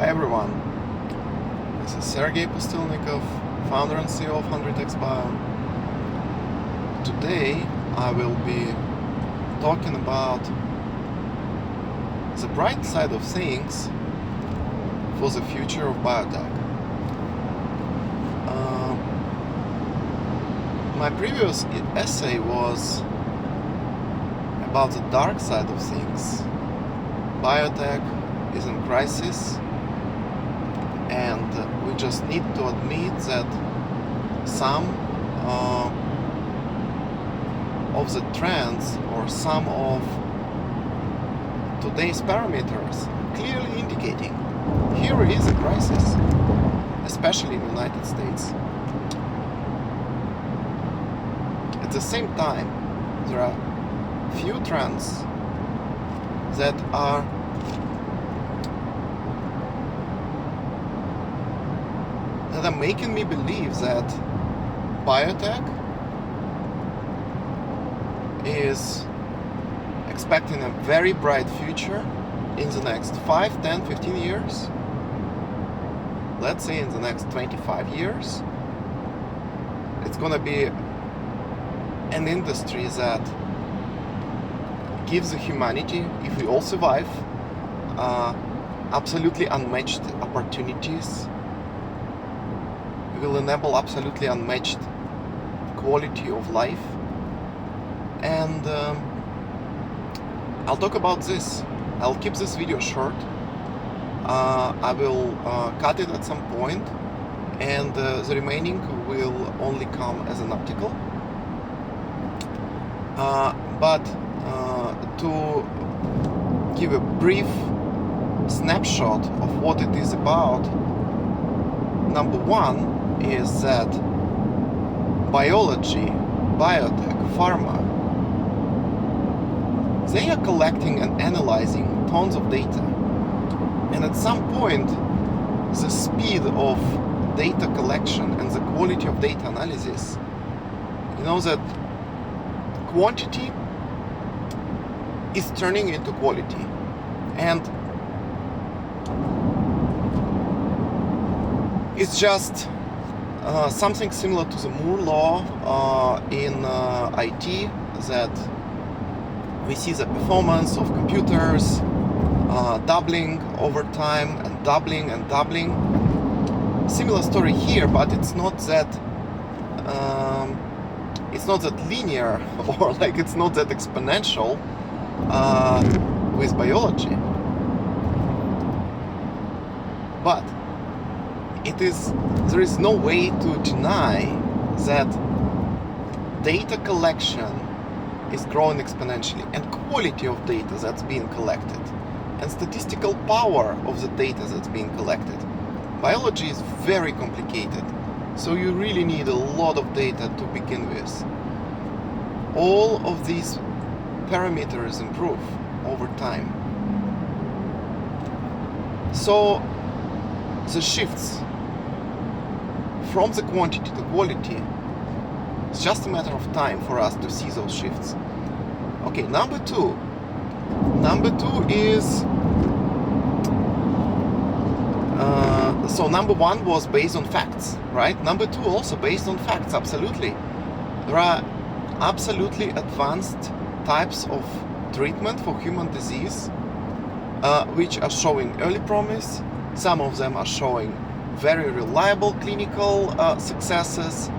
Hi everyone, this is Sergei Pustylnikov, founder and CEO of 100x Bio. Today I will be talking about the bright side of things for the future of biotech. My previous essay was about the dark side of things. Biotech is in crisis, and we just need to admit that some of the trends or some of today's parameters clearly indicating here is a crisis, especially in the United States. At the same time, there are few trends that are making me believe that biotech is expecting a very bright future in the next 5, 10, 15 years. Let's say in the next 25 years. It's gonna be an industry that gives humanity, if we all survive, absolutely unmatched opportunities. It will enable absolutely unmatched quality of life. And I'll talk about this. I'll keep this video short. I will cut it at some point, and the remaining will only come as an article. But to give a brief snapshot of what it is about, number one is that biology, biotech, pharma, they are collecting and analyzing tons of data. And at some point, the speed of data collection and the quality of data analysis, you know that quantity is turning into quality. And it's just something similar to the Moore law in IT, that we see the performance of computers doubling over time and doubling and doubling. Similar story here, but it's not that linear, or like it's not that exponential with biology. But there is no way to deny that data collection is growing exponentially, and quality of data that's being collected, and statistical power of the data that's being collected. Biology is very complicated, so you really need a lot of data to begin with. All of these parameters improve over time. So the shifts from the quantity to quality, it's just a matter of time for us to see those shifts. Okay, number two is so number one was based on facts, right? Number two also based on facts, absolutely. There are absolutely advanced types of treatment for human disease which are showing early promise. Some of them are showing very reliable clinical successes,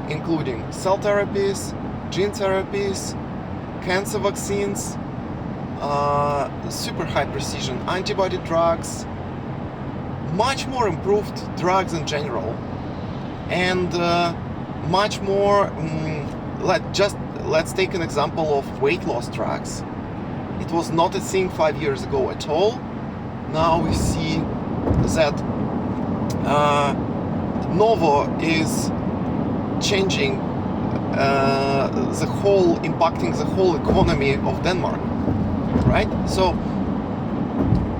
including cell therapies, gene therapies, cancer vaccines, super high precision antibody drugs, much more improved drugs in general, and much more let's take an example of weight loss drugs. It was not a thing 5 years ago at all. Now we see that Novo is changing impacting the whole economy of Denmark, right? So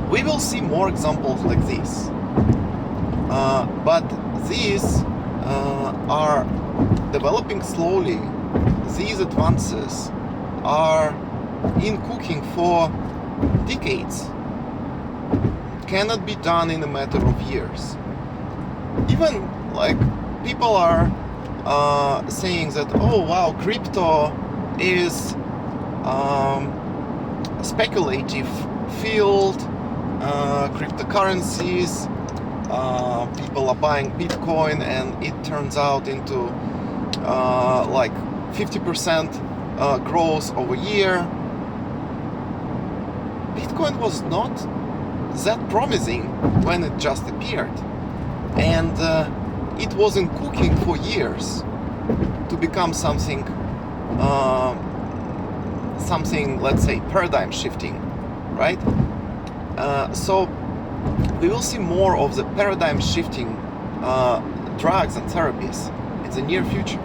we will see more examples like this, but these are developing slowly. These advances are in cooking for decades. cannot be done in a matter of years. Even like people are saying that, oh wow, crypto is a speculative field, cryptocurrencies, people are buying Bitcoin and it turns out into like 50% growth over year. Bitcoin was not that promising when it just appeared, and it wasn't cooking for years to become something, let's say, paradigm shifting, right? So we will see more of the paradigm shifting drugs and therapies in the near future.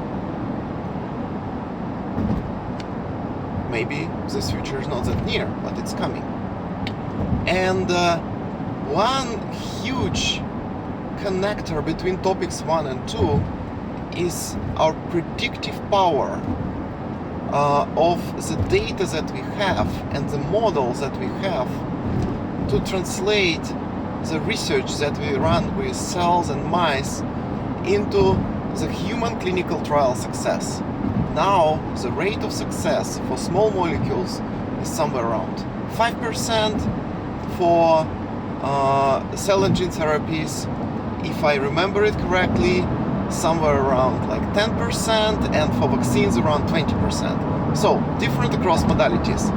Maybe this future is not that near, but it's coming. And one huge connector between topics 1 and 2 is our predictive power of the data that we have and the models that we have to translate the research that we run with cells and mice into the human clinical trial success. Now, the rate of success for small molecules is somewhere around 5%, for cell and gene therapies, if I remember it correctly, somewhere around like 10%, and for vaccines around 20%. So, different across modalities.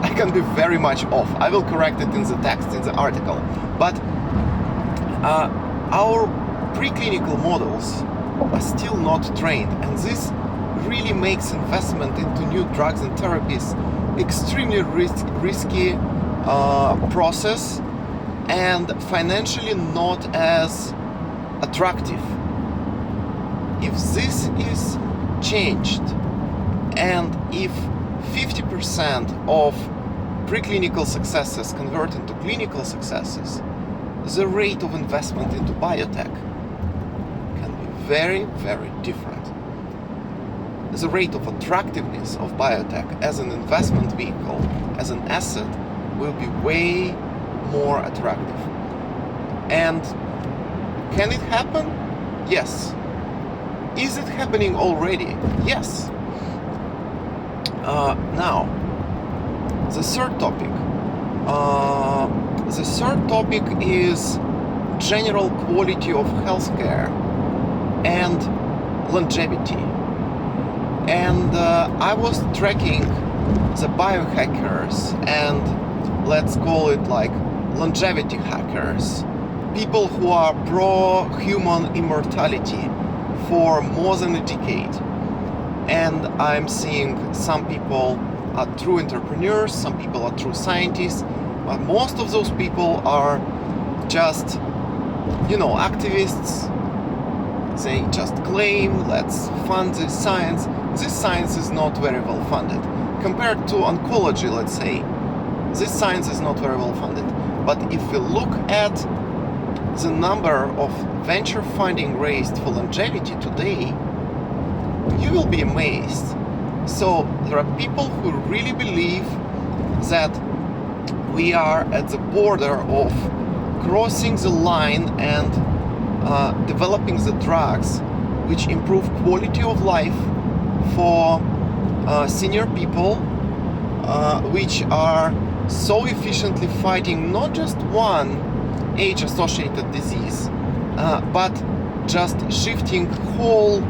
I can be very much off. I will correct it in the text, in the article. But our preclinical models are still not trained, and this really makes investment into new drugs and therapies extremely risky process and financially not as attractive. If this is changed, and if 50% of preclinical successes convert into clinical successes, the rate of investment into biotech can be very, very different. The rate of attractiveness of biotech as an investment vehicle, as an asset, will be way more attractive. And can it happen? Yes. Is it happening already? Yes. Now, the third topic. The third topic is general quality of healthcare and longevity. And I was tracking the biohackers and let's call it like longevity hackers, people who are pro-human immortality for more than a decade. And I'm seeing some people are true entrepreneurs, some people are true scientists, but most of those people are just, activists. They just claim, let's fund this science. This science is not very well funded. Compared to oncology, let's say, this science is not very well funded. But if you look at the number of venture funding raised for longevity today, you will be amazed. So there are people who really believe that we are at the border of crossing the line and developing the drugs which improve quality of life for senior people, which are so efficiently fighting not just one age-associated disease, but just shifting whole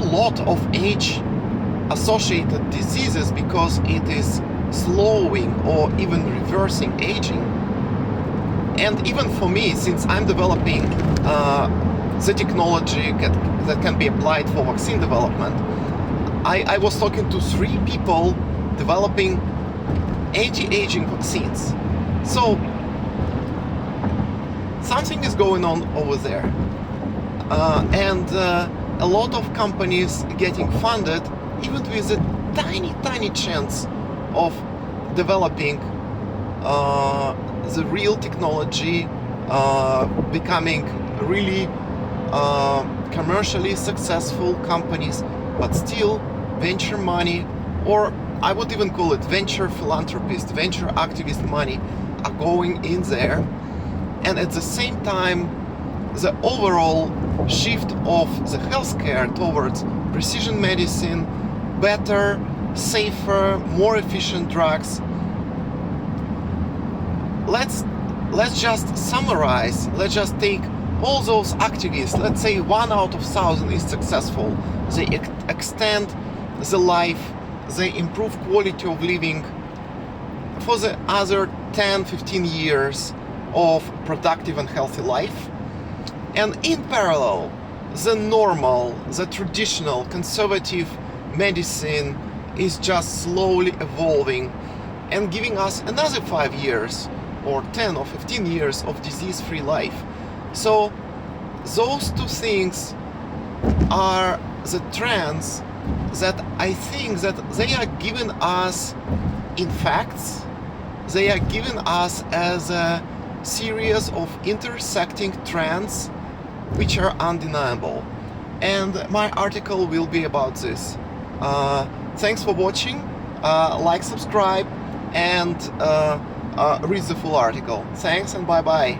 lot of age-associated diseases because it is slowing or even reversing aging. And even for me, since I'm developing the technology that can be applied for vaccine development, I was talking to 3 people developing anti-aging vaccines. So something is going on over there. And a lot of companies getting funded, even with a tiny chance of developing the real technology, becoming really commercially successful companies, but still venture money or I would even call it venture philanthropist, venture activist money are going in there. And at the same time, the overall shift of the healthcare towards precision medicine, better, safer, more efficient drugs. Let's just summarize. Let's just take all those activists. Let's say 1 out of 1,000 is successful. They extend the life, they improve quality of living for the other 10-15 years of productive and healthy life. And in parallel, the normal, the traditional conservative medicine is just slowly evolving and giving us another 5 years or 10 or 15 years of disease-free life. So those two things are the trends that I think that they are given us in facts. They are given us as a series of intersecting trends which are undeniable. And my article will be about this. Thanks for watching. Like, subscribe, and read the full article. Thanks and bye-bye.